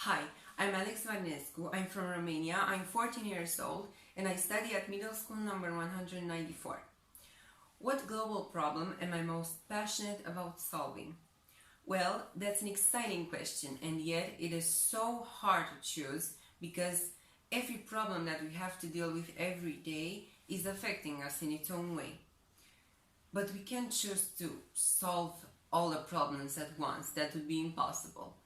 Hi, I'm Marinescu. I'm from Romania. I'm 14 years old and I study at middle school number 194. What global problem am I most passionate about solving? Well, that's an exciting question, and yet it is so hard to choose because every problem that we have to deal with every day is affecting us in its own way. But we can't choose to solve all the problems at once. That would be impossible.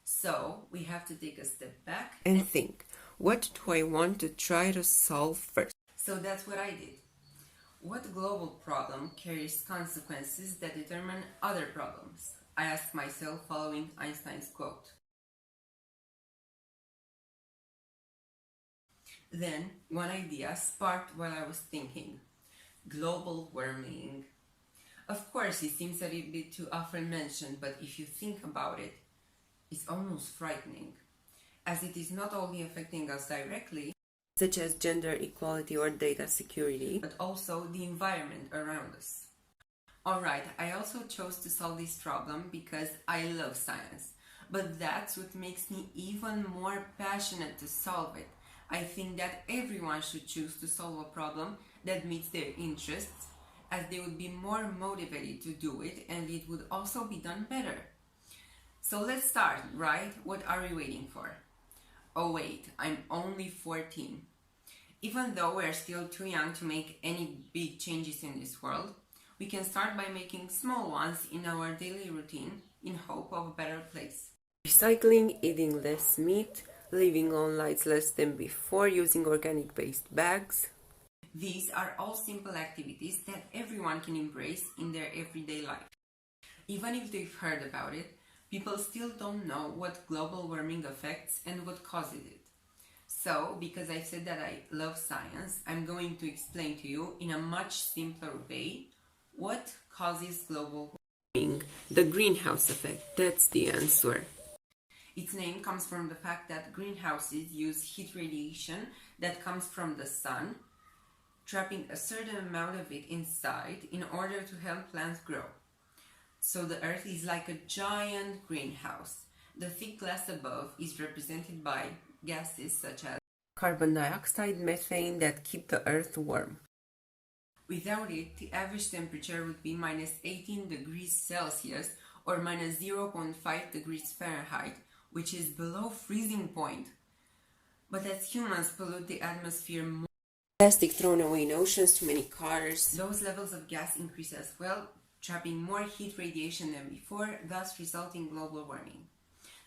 So we have to take a step back and think, what do I want to try to solve first? So that's what I did. What global problem carries consequences that determine other problems? I asked myself following Einstein's quote. Then one idea sparked while I was thinking. Global warming. Of course, it seems a little bit too often mentioned, but if you think about it, it's almost frightening, as it is not only affecting us directly, such as gender equality or data security, but also the environment around us. Alright, I also chose to solve this problem because I love science, but that's what makes me even more passionate to solve it. I think that everyone should choose to solve a problem that meets their interests, as they would be more motivated to do it and it would also be done better. So let's start, right? What are we waiting for? Oh wait, I'm only 14. Even though we're still too young to make any big changes in this world, we can start by making small ones in our daily routine in hope of a better place. Recycling, eating less meat, leaving on lights less than before, using organic-based bags. These are all simple activities that everyone can embrace in their everyday life. Even if they've heard about it, people still don't know what global warming affects and what causes it. So, because I said that I love science, I'm going to explain to you in a much simpler way what causes global warming. The greenhouse effect, that's the answer. Its name comes from the fact that greenhouses use heat radiation that comes from the sun, trapping a certain amount of it inside in order to help plants grow. So the Earth is like a giant greenhouse. The thick glass above is represented by gases such as carbon dioxide, methane that keep the Earth warm. Without it, the average temperature would be minus 18 degrees Celsius or minus 0.5 degrees Fahrenheit, which is below freezing point. But as humans pollute the atmosphere more, plastic thrown away in oceans, too many cars, those levels of gas increase as well, trapping more heat radiation than before, thus resulting in global warming.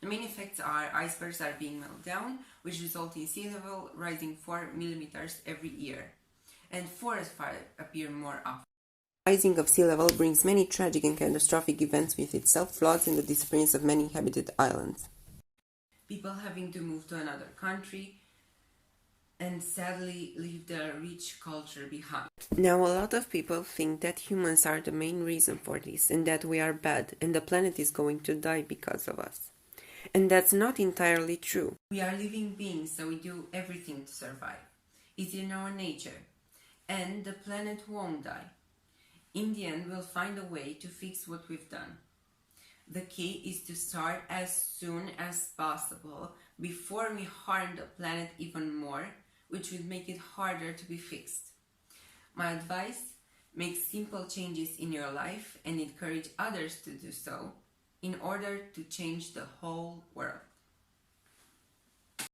The main effects are icebergs are being melted down, which result in sea level rising 4 millimeters every year, and forest fires appear more often. Rising of sea level brings many tragic and catastrophic events with itself, floods and the disappearance of many inhabited islands. People having to move to another country and sadly leave their rich culture behind. Now, a lot of people think that humans are the main reason for this and that we are bad and the planet is going to die because of us. And that's not entirely true. We are living beings, so we do everything to survive. It's in our nature. And the planet won't die. In the end, we'll find a way to fix what we've done. The key is to start as soon as possible before we harm the planet even more, which would make it harder to be fixed. My advice: make simple changes in your life and encourage others to do so in order to change the whole world.